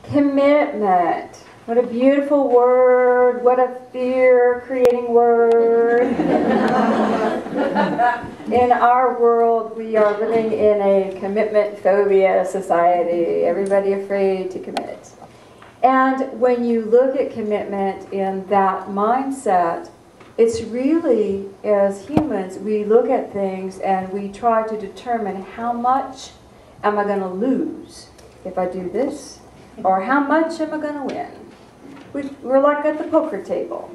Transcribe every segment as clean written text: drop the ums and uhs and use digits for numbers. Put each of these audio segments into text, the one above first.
Commitment. What a beautiful word. What a fear-creating word. In our world, we are living in a commitment phobia society. Everybody afraid to commit. And when you look at commitment in that mindset, it's really, as humans, we look at things and we try to determine how much am I going to lose if I do this, or how much am I going to win. We're like at the poker table.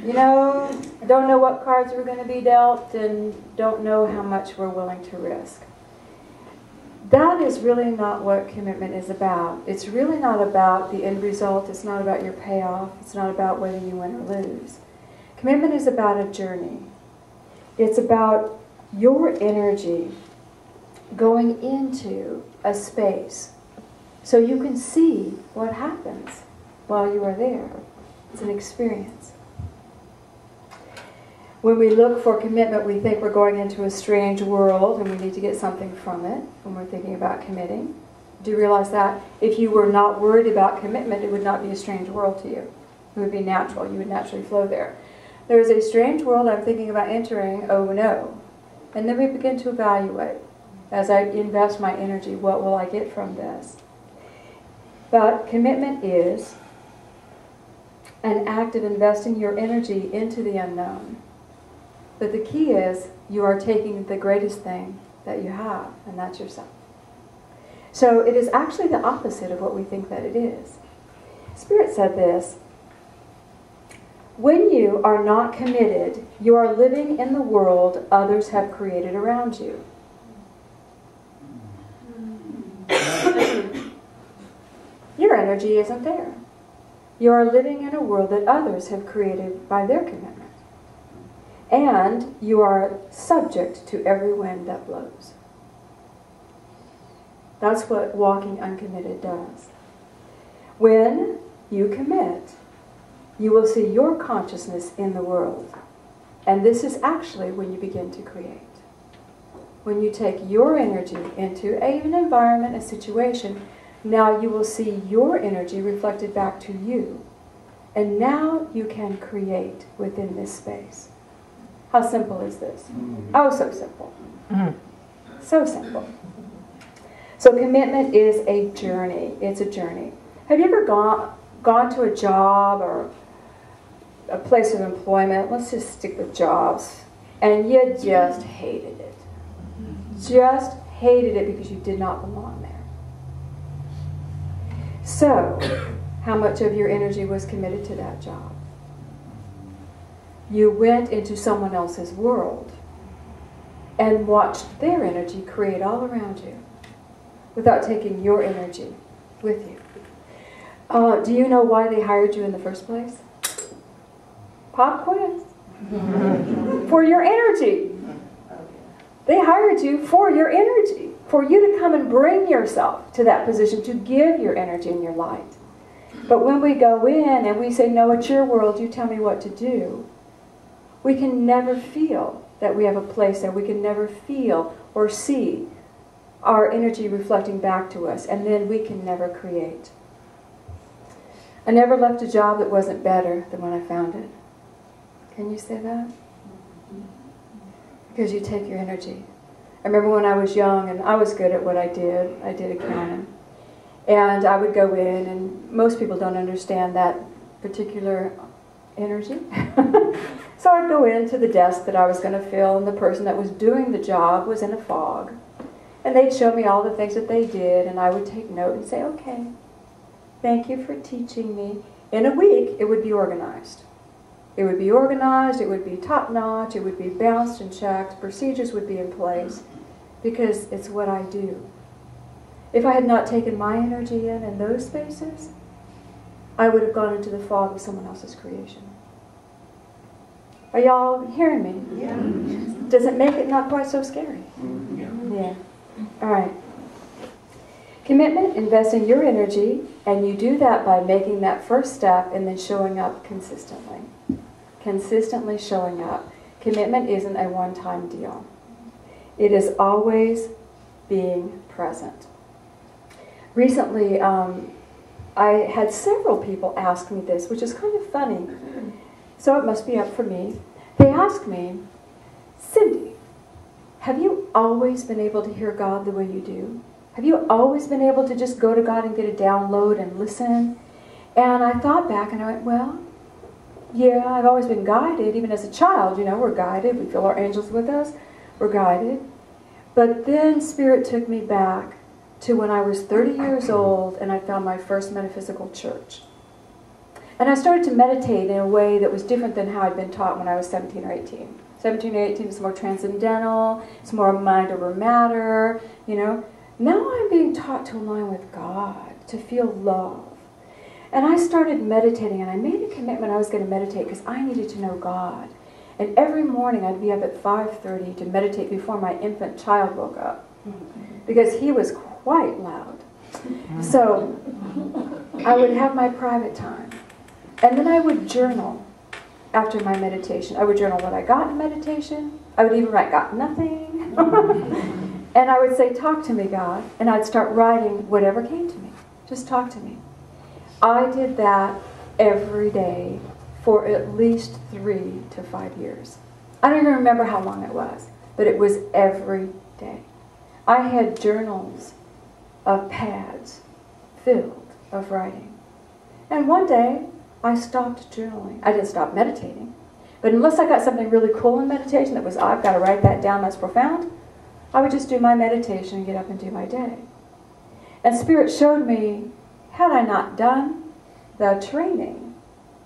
You know, don't know what cards we're going to be dealt and don't know how much we're willing to risk. That is really not what commitment is about. It's really not about the end result. It's not about your payoff. It's not about whether you win or lose. Commitment is about a journey. It's about your energy going into a space so you can see what happens while you are there. It's an experience. When we look for commitment, we think we're going into a strange world and we need to get something from it when we're thinking about committing. Do you realize that if you were not worried about commitment, it would not be a strange world to you. It would be natural. You would naturally flow there. There is a strange world I'm thinking about entering, oh no. And then we begin to evaluate. As I invest my energy, what will I get from this? But commitment is an act of investing your energy into the unknown. But the key is you are taking the greatest thing that you have, and that's yourself. So it is actually the opposite of what we think that it is. Spirit said this: when you are not committed, you are living in the world others have created around you. Your energy isn't there. You are living in a world that others have created by their commitment. And you are subject to every wind that blows. That's what walking uncommitted does. When you commit, you will see your consciousness in the world. And this is actually when you begin to create. When you take your energy into an environment, a situation, now you will see your energy reflected back to you. And now you can create within this space. How simple is this? Oh, so simple. So simple. So commitment is a journey. It's a journey. Have you ever gone to a job or a place of employment? Let's just stick with jobs. And you just hated it. Just hated it because you did not belong there. So, how much of your energy was committed to that job? You went into someone else's world and watched their energy create all around you without taking your energy with you. Do you know why they hired you in the first place? Pop quiz. For your energy. They hired you for your energy, for you to come and bring yourself to that position, to give your energy and your light. But when we go in and we say, no, it's your world, you tell me what to do, we can never feel that we have a place there. We can never feel or see our energy reflecting back to us, and then we can never create. I never left a job that wasn't better than when I found it. Can you say that? Because you take your energy. I remember when I was young and I was good at what I did. I did accounting. And I would go in, and most people don't understand that particular energy. So I'd go into the desk that I was going to fill, and the person that was doing the job was in a fog. And they'd show me all the things that they did, and I would take note and say, okay, thank you for teaching me. In a week, it would be organized. It would be organized, it would be top-notch, it would be bounced and checked, procedures would be in place, because it's what I do. If I had not taken my energy in those spaces, I would have gone into the fog of someone else's creation. Are y'all hearing me? Yeah. Does it make it not quite so scary? Yeah. All right. Commitment, investing your energy, and you do that by making that first step and then showing up consistently. Consistently showing up. Commitment isn't a one-time deal. It is always being present. Recently, I had several people ask me this, which is kind of funny. So it must be up for me. They asked me, Cindy, have you always been able to hear God the way you do? Have you always been able to just go to God and get a download and listen? And I thought back and I went, well, yeah, I've always been guided. Even as a child, you know, we're guided. We feel our angels with us. We're guided. But then Spirit took me back to when I was 30 years old and I found my first metaphysical church. And I started to meditate in a way that was different than how I'd been taught when I was 17 or 18. 17 or 18 is more transcendental. It's more mind over matter, you know. Now I'm being taught to align with God, to feel love. And I started meditating, and I made a commitment I was going to meditate because I needed to know God. And every morning I'd be up at 5:30 to meditate before my infant child woke up, because he was quite loud. So I would have my private time. And then I would journal after my meditation. I would journal what I got in meditation. I would even write, got nothing. And I would say, talk to me, God. And I'd start writing whatever came to me. Just talk to me. I did that every day for at least 3 to 5 years. I don't even remember how long it was, but it was every day. I had journals of pads filled of writing. And one day, I stopped journaling. I didn't stop meditating. But unless I got something really cool in meditation that was, I've got to write that down, that's profound, I would just do my meditation and get up and do my day. And Spirit showed me, had I not done the training,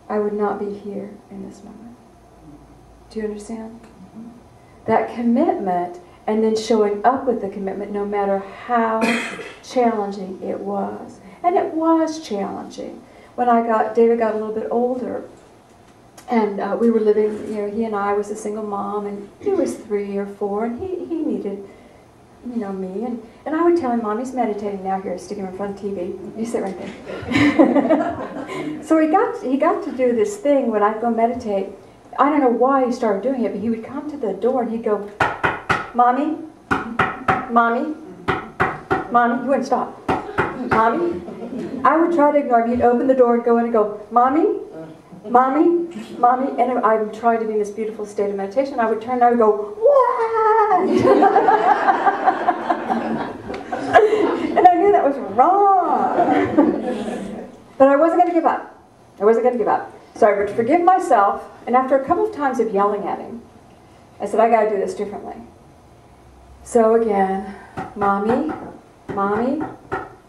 I would not be here in this moment. Do you understand? That commitment, and then showing up with the commitment no matter how challenging it was. And it was challenging. When David got a little bit older, and we were living, you know, he and I was a single mom, and he was 3 or 4, and he needed, you know, me. And I would tell him, Mommy's meditating now. Here, stick him in front of TV. You sit right there. So he got to do this thing when I'd go meditate. I don't know why he started doing it, but he would come to the door and he'd go, Mommy, Mommy, Mommy. He wouldn't stop. Mommy. I would try to ignore him. He'd open the door and go in and go, Mommy, Mommy, Mommy. And I'm trying to be in this beautiful state of meditation. I would turn and I would go, what? And I knew that was wrong. But I wasn't going to give up. I wasn't going to give up. So I would forgive myself. And after a couple of times of yelling at him, I said, I got to do this differently. So again, Mommy, Mommy,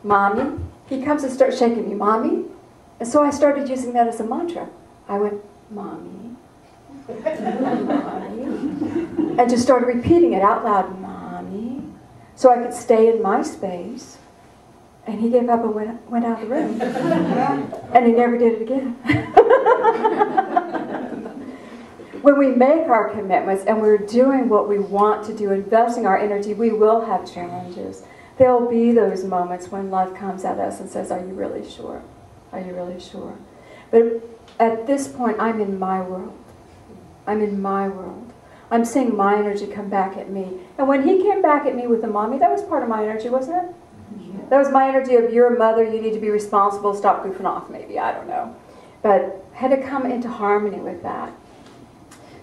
Mommy. He comes and starts shaking me, Mommy. And so I started using that as a mantra. I went, Mommy, Mommy. And just started repeating it out loud, Mommy. So I could stay in my space. And he gave up and went out of the room. And he never did it again. When we make our commitments and we're doing what we want to do, investing our energy, we will have challenges. There'll be those moments when life comes at us and says, are you really sure? Are you really sure? But at this point, I'm in my world. I'm in my world. I'm seeing my energy come back at me. And when he came back at me with the Mommy, that was part of my energy, wasn't it? Yeah. That was my energy of, you're a mother, you need to be responsible, stop goofing off maybe, I don't know. But had to come into harmony with that.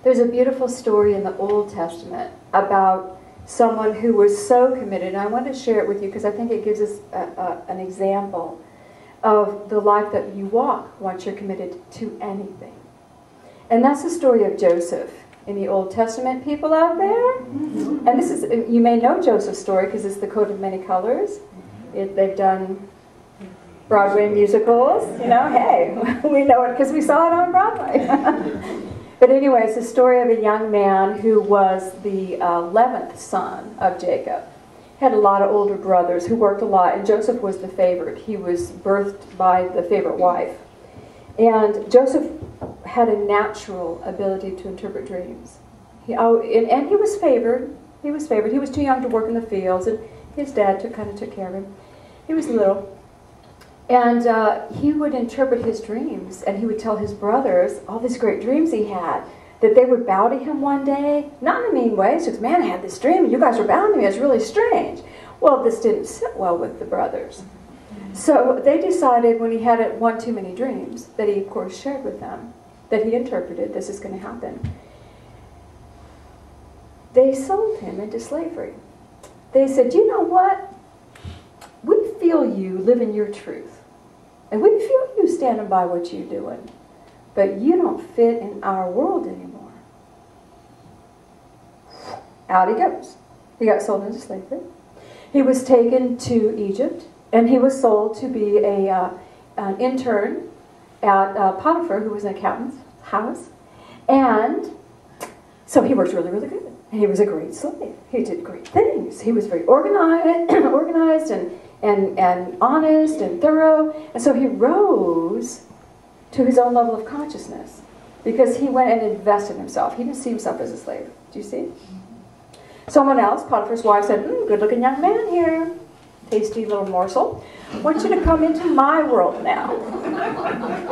There's a beautiful story in the Old Testament about someone who was so committed, and I want to share it with you because I think it gives us an example of the life that you walk once you're committed to anything. And that's the story of Joseph in the Old Testament, people out there. And this is, you may know Joseph's story because it's the coat of many colors. They've done Broadway musicals, you know, hey, we know it because we saw it on Broadway. But anyway, it's the story of a young man who was the 11th son of Jacob. Had a lot of older brothers who worked a lot, and Joseph was the favorite. He was birthed by the favorite wife. And Joseph had a natural ability to interpret dreams. And he was favored. He was favored. He was too young to work in the fields, and his dad kind of took care of him. He was little. And he would interpret his dreams, and he would tell his brothers all these great dreams he had, that they would bow to him one day, not in a mean way. It's just, man, I had this dream, and you guys were bowing to me. It's really strange. Well, this didn't sit well with the brothers. So they decided when he had one too many dreams, that he of course shared with them, that he interpreted this is going to happen. They sold him into slavery. They said, you know what? We feel you living your truth. And we feel you standing by what you're doing. But you don't fit in our world anymore. Out he goes. He got sold into slavery. He was taken to Egypt, and he was sold to be an intern at Potiphar, who was an accountant's house. And so he worked really, really good. And he was a great slave. He did great things. He was very organized and honest and thorough. And so he rose to his own level of consciousness because he went and invested in himself. He didn't see himself as a slave. Do you see? Someone else, Potiphar's wife, said, good-looking young man here. Tasty little morsel. I want you to come into my world now.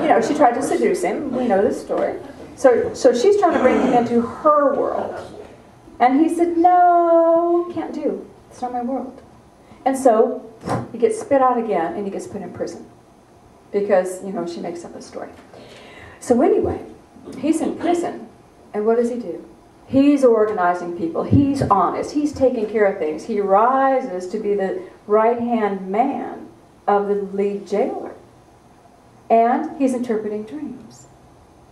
You know, she tried to seduce him. We know this story. So she's trying to bring him into her world. And he said, no, can't do. It's not my world. And so he gets spit out again, and he gets put in prison. Because, you know, she makes up a story. So anyway, he's in prison. And what does he do? He's organizing people. He's honest. He's taking care of things. He rises to be the right-hand man of the lead jailer. And he's interpreting dreams.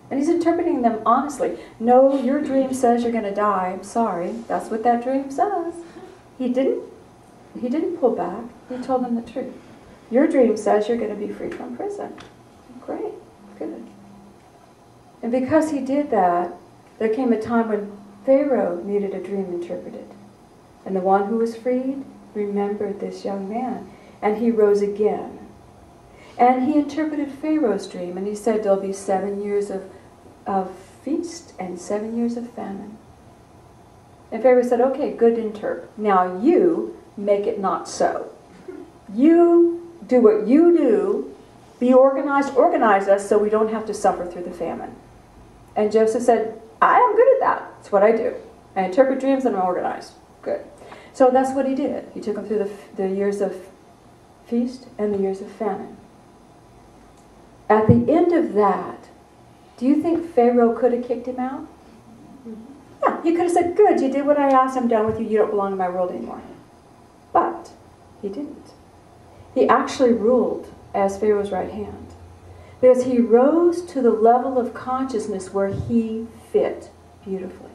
And he's interpreting them honestly. No, your dream says you're going to die. I'm sorry. That's what that dream says. He didn't pull back. He told them the truth. Your dream says you're going to be free from prison. Great. Good. And because he did that, there came a time when Pharaoh needed a dream interpreted. And the one who was freed remembered this young man. And he rose again. And he interpreted Pharaoh's dream. And he said there'll be 7 years of feast and 7 years of famine. And Pharaoh said, okay, good interp. Now you make it not so. You do what you do. Be organized. Organize us so we don't have to suffer through the famine. And Joseph said, I am good at that. That's what I do. I interpret dreams and I'm organized. Good. So that's what he did. He took him through the years of feast and the years of famine. At the end of that, do you think Pharaoh could have kicked him out? Yeah, he could have said, good, you did what I asked, I'm done with you, you don't belong in my world anymore. But he didn't. He actually ruled as Pharaoh's right hand. Because he rose to the level of consciousness where he fit beautifully.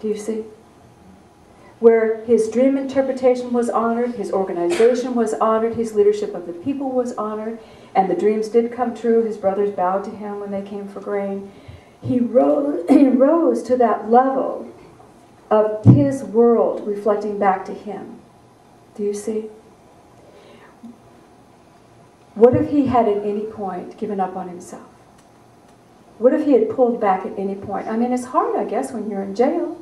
Do you see? Where his dream interpretation was honored, his organization was honored, his leadership of the people was honored, and the dreams did come true. His brothers bowed to him when they came for grain. He rose to that level of his world reflecting back to him. Do you see? What if he had at any point given up on himself? What if he had pulled back at any point? I mean, it's hard, I guess, when you're in jail.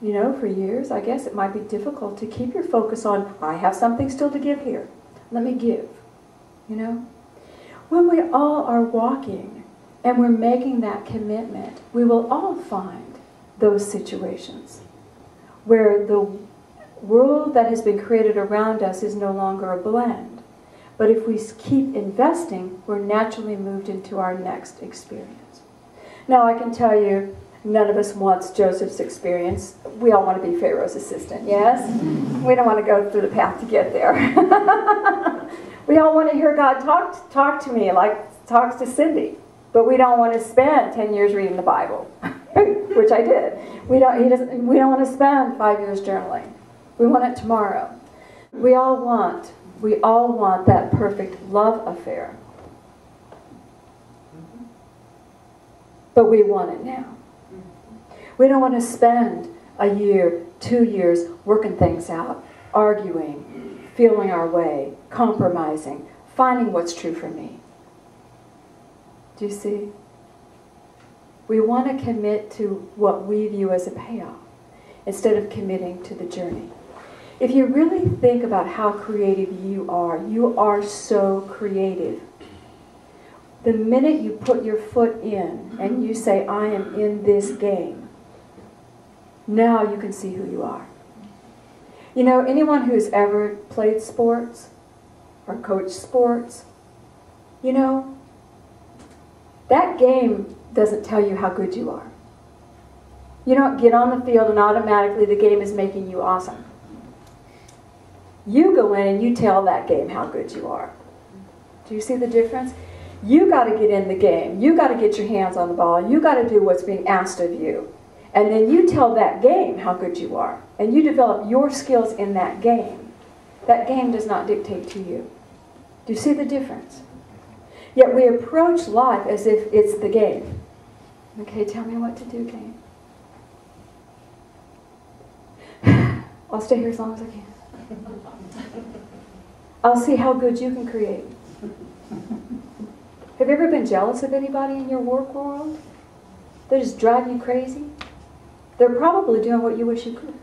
You know, for years, I guess it might be difficult to keep your focus on, I have something still to give here. Let me give. You know? When we all are walking and we're making that commitment, we will all find those situations where the world that has been created around us is no longer a blend. But if we keep investing, we're naturally moved into our next experience. Now, I can tell you, none of us wants Joseph's experience. We all want to be Pharaoh's assistant, yes? We don't want to go through the path to get there. We all want to hear God talk to me like talks to Cindy. But we don't want to spend 10 years reading the Bible, which I did. We don't want to spend 5 years journaling. We want it tomorrow. We all want that perfect love affair. But we want it now. We don't want to spend a year, 2 years working things out, arguing, feeling our way, compromising, finding what's true for me. Do you see? We want to commit to what we view as a payoff instead of committing to the journey. If you really think about how creative you are so creative. The minute you put your foot in and you say, I am in this game, now you can see who you are. You know, anyone who's ever played sports, or coach sports, you know, that game doesn't tell you how good you are. You don't get on the field and automatically the game is making you awesome. You go in and you tell that game how good you are. Do you see the difference? You got to get in the game. You got to get your hands on the ball. You got to do what's being asked of you. And then you tell that game how good you are. And you develop your skills in that game. That game does not dictate to you. Do you see the difference? Yet we approach life as if it's the game. Okay, tell me what to do, game. I'll stay here as long as I can. I'll see how good you can create. Have you ever been jealous of anybody in your work world? They just drive you crazy? They're probably doing what you wish you could.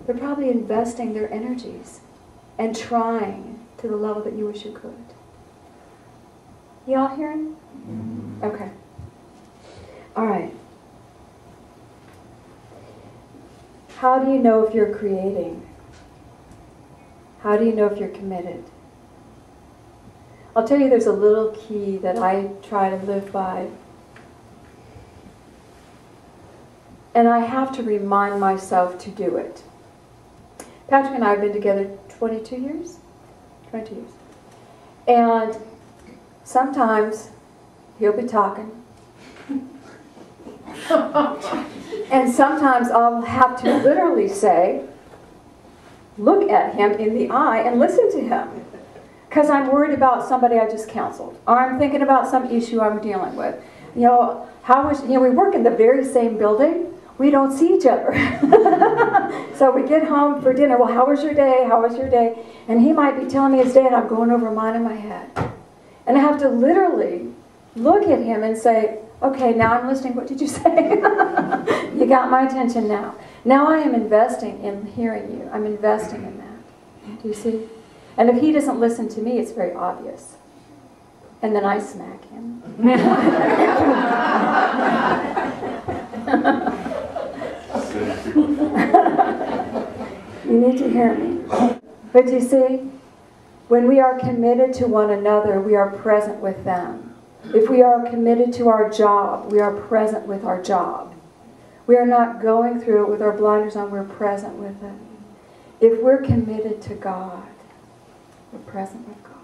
They're probably investing their energies and trying to the level that you wish you could. Y'all hearing? Okay. All right. How do you know if you're creating? How do you know if you're committed? I'll tell you there's a little key that I try to live by. And I have to remind myself to do it. Patrick and I have been together 22 years? 22 years. And sometimes he'll be talking. And sometimes I'll have to literally say, look at him in the eye and listen to him. Because I'm worried about somebody I just counseled. Or I'm thinking about some issue I'm dealing with. You know, we work in the very same building. We don't see each other. So we get home for dinner. Well, how was your day? How was your day? And he might be telling me his day and I'm going over mine in my head. And I have to literally look at him and say, okay, now I'm listening. What did you say? You got my attention now. Now I am investing in hearing you. I'm investing in that. Do you see? And if he doesn't listen to me, it's very obvious. And then I smack him. You need to hear me. But you see, when we are committed to one another, we are present with them. If we are committed to our job, we are present with our job. We are not going through it with our blinders on, we're present with it. If we're committed to God, we're present with God.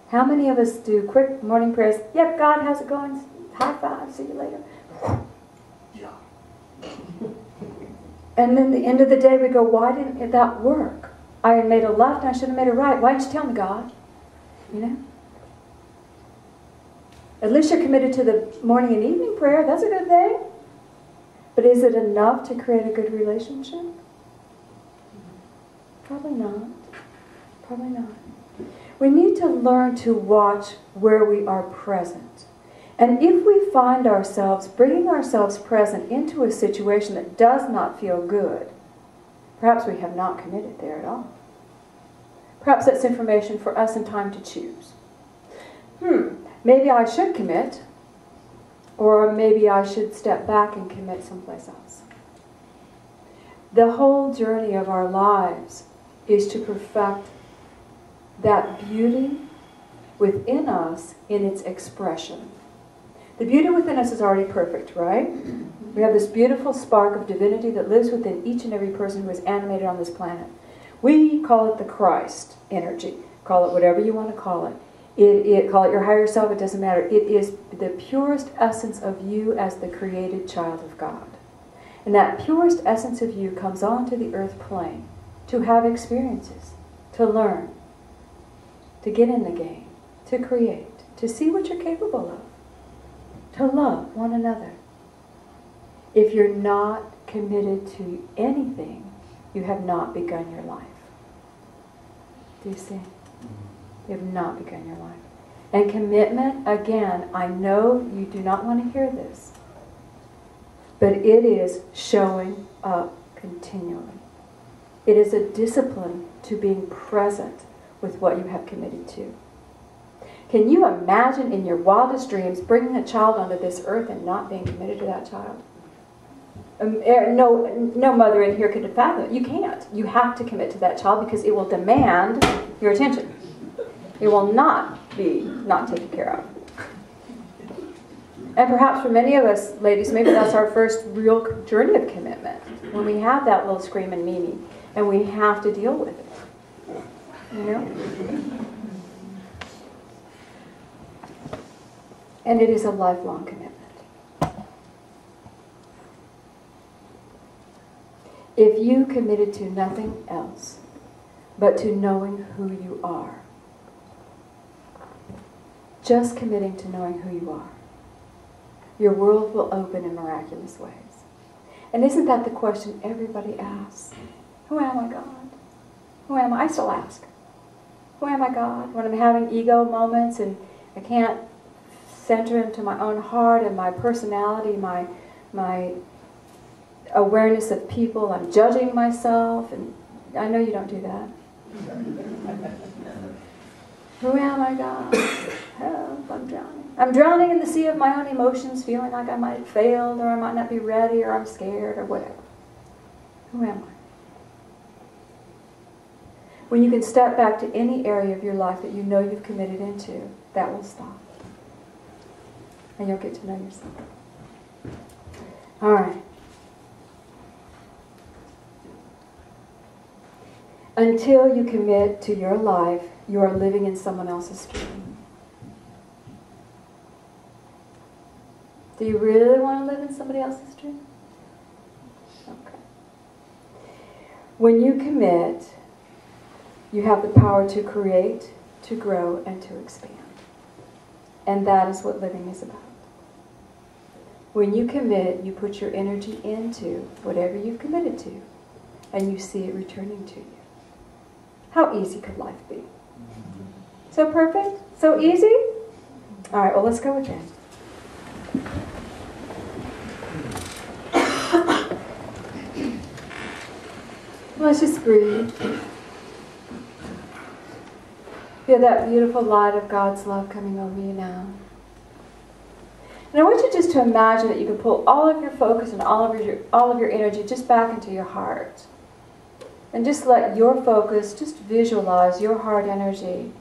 How many of us do quick morning prayers? Yep, God, how's it going? High five, see you later. Yeah. And then the end of the day we go, why didn't that work? I had made a left and I should have made a right. Why didn't you tell me, God? You know? At least you're committed to the morning and evening prayer. That's a good thing. But is it enough to create a good relationship? Probably not. Probably not. We need to learn to watch where we are present. And if we find ourselves bringing ourselves present into a situation that does not feel good, perhaps we have not committed there at all. Perhaps that's information for us in time to choose. Maybe I should commit, or maybe I should step back and commit someplace else. The whole journey of our lives is to perfect that beauty within us in its expression. The beauty within us is already perfect, right? We have this beautiful spark of divinity that lives within each and every person who is animated on this planet. We call it the Christ energy. Call it whatever you want to call it. Call it your higher self, it doesn't matter. It is the purest essence of you as the created child of God. And that purest essence of you comes onto the earth plane to have experiences, to learn, to get in the game, to create, to see what you're capable of, to love one another. If you're not committed to anything, you have not begun your life. Do you see? You have not begun your life. And commitment, again, I know you do not want to hear this, but it is showing up continually. It is a discipline to being present with what you have committed to. Can you imagine in your wildest dreams bringing a child onto this earth and not being committed to that child? No mother in here could fathom it. You can't. You have to commit to that child because it will demand your attention. It will not be not taken care of. And perhaps for many of us, ladies, maybe that's our first real journey of commitment. When we have that little screaming Mimi and we have to deal with it. You know? And it is a lifelong commitment. If you committed to nothing else but to knowing who you are, just committing to knowing who you are, your world will open in miraculous ways. And isn't that the question everybody asks? Who am I, God? Who am I? I still ask. Who am I, God? When I'm having ego moments and I can't center into my own heart and my personality, my awareness of people, I'm judging myself, and I know you don't do that. Who am I, God? Help, I'm drowning. I'm drowning in the sea of my own emotions, feeling like I might have failed, or I might not be ready, or I'm scared, or whatever. Who am I? When you can step back to any area of your life that you know you've committed into, that will stop. And you'll get to know yourself. All right. Until you commit to your life, you are living in someone else's dream. Do you really want to live in somebody else's dream? Okay. When you commit, you have the power to create, to grow, and to expand. And that is what living is about. When you commit, you put your energy into whatever you've committed to, and you see it returning to you. How easy could life be? So perfect? So easy? All right, well, let's go with that. Let's just breathe. Feel that beautiful light of God's love coming over you now. And I want you just to imagine that you can pull all of your focus and all of your energy just back into your heart. And just let your focus, just visualize your heart energy.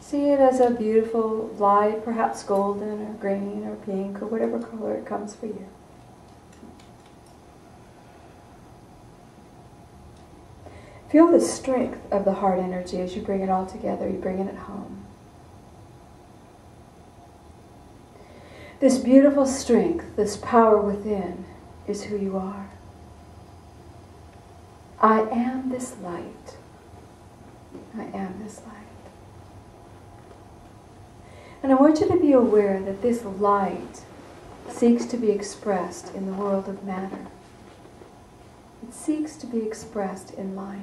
See it as a beautiful light, perhaps golden or green or pink or whatever color it comes for you. Feel the strength of the heart energy as you bring it all together, you bring it home. This beautiful strength, this power within, is who you are. I am this light. I am this light. And I want you to be aware that this light seeks to be expressed in the world of matter. It seeks to be expressed in life.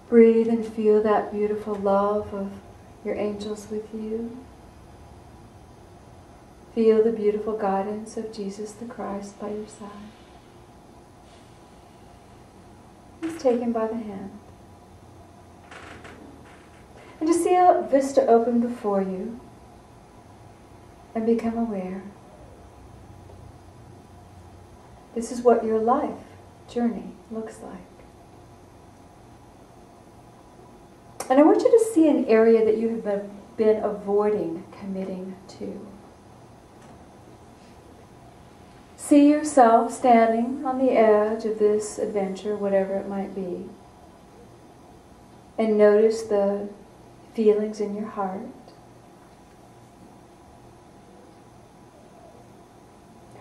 Breathe and feel that beautiful love of your angels with you. Feel the beautiful guidance of Jesus the Christ by your side. He's taken by the hand. And just see a vista open before you and become aware. This is what your life journey looks like. And I want you to see an area that you have been avoiding committing to. See yourself standing on the edge of this adventure, whatever it might be. And notice the feelings in your heart.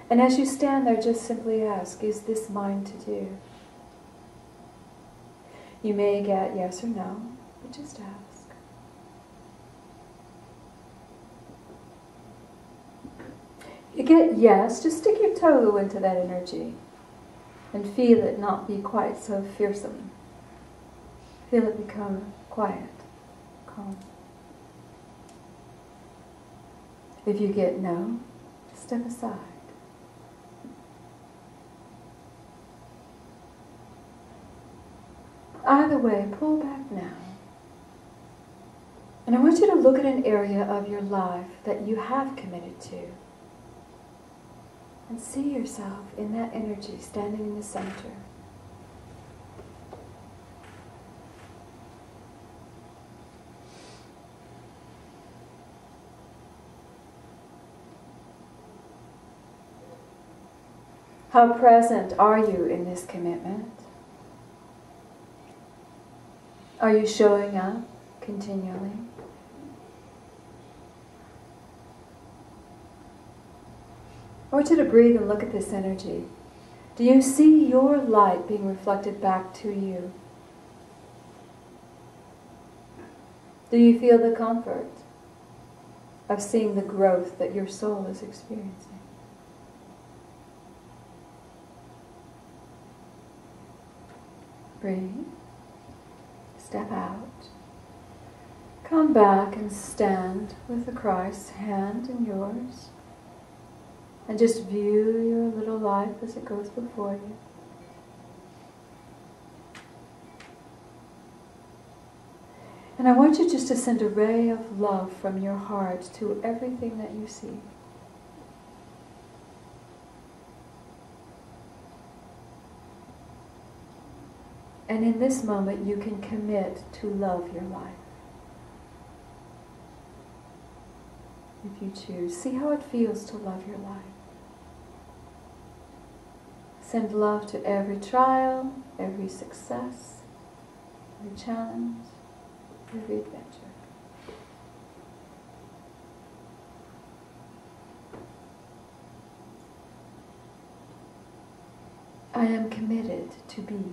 And as you stand there, just simply ask, is this mine to do? You may get yes or no, but just ask. You get yes, just stick your toe into that energy and feel it not be quite so fearsome. Feel it become quiet, calm. If you get no, step aside. Either way, pull back now. And I want you to look at an area of your life that you have committed to. And see yourself in that energy, standing in the center. How present are you in this commitment? Are you showing up continually? I want you to breathe and look at this energy. Do you see your light being reflected back to you? Do you feel the comfort of seeing the growth that your soul is experiencing? Breathe. Step out. Come back and stand with the Christ's hand in yours. And just view your little life as it goes before you. And I want you just to send a ray of love from your heart to everything that you see. And in this moment, you can commit to love your life. If you choose, see how it feels to love your life. Send love to every trial, every success, every challenge, every adventure. I am committed to be.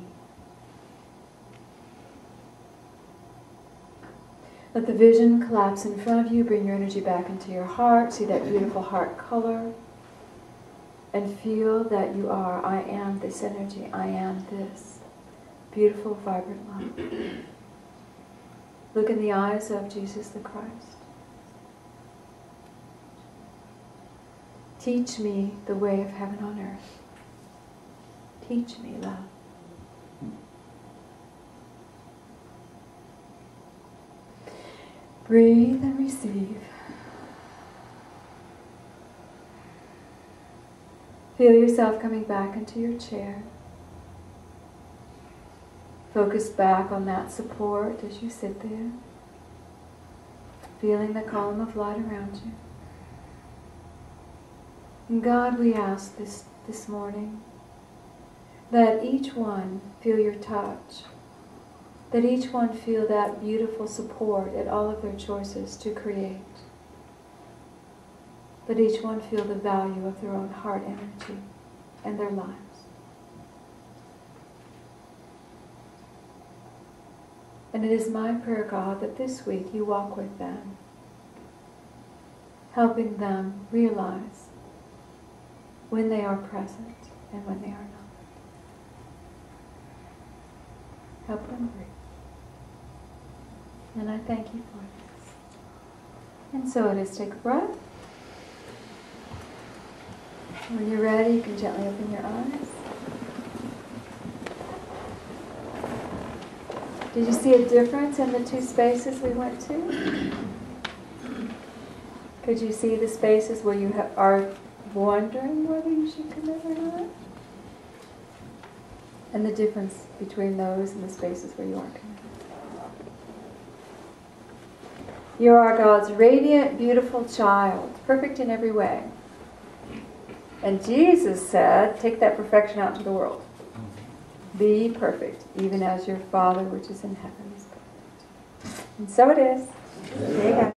Let the vision collapse in front of you. Bring your energy back into your heart. See that beautiful heart color. And feel that you are, I am this energy. I am this beautiful, vibrant light. Look in the eyes of Jesus the Christ. Teach me the way of heaven on earth. Teach me love. Breathe and receive. Feel yourself coming back into your chair. Focus back on that support as you sit there. Feeling the column of light around you. And God, we ask this morning that each one feel your touch. That each one feel that beautiful support at all of their choices to create. That each one feel the value of their own heart energy and their lives. And it is my prayer, God, that this week you walk with them, helping them realize when they are present and when they are not. Help them breathe. And I thank you for this. And so it is. Take a breath. When you're ready, you can gently open your eyes. Did you see a difference in the two spaces we went to? Could you see the spaces where you are wondering whether you should commit or not? And the difference between those and the spaces where you aren't committed. You are God's radiant, beautiful child, perfect in every way. And Jesus said, take that perfection out into the world. Be perfect, even as your Father which is in heaven is perfect. And so it is. There you go.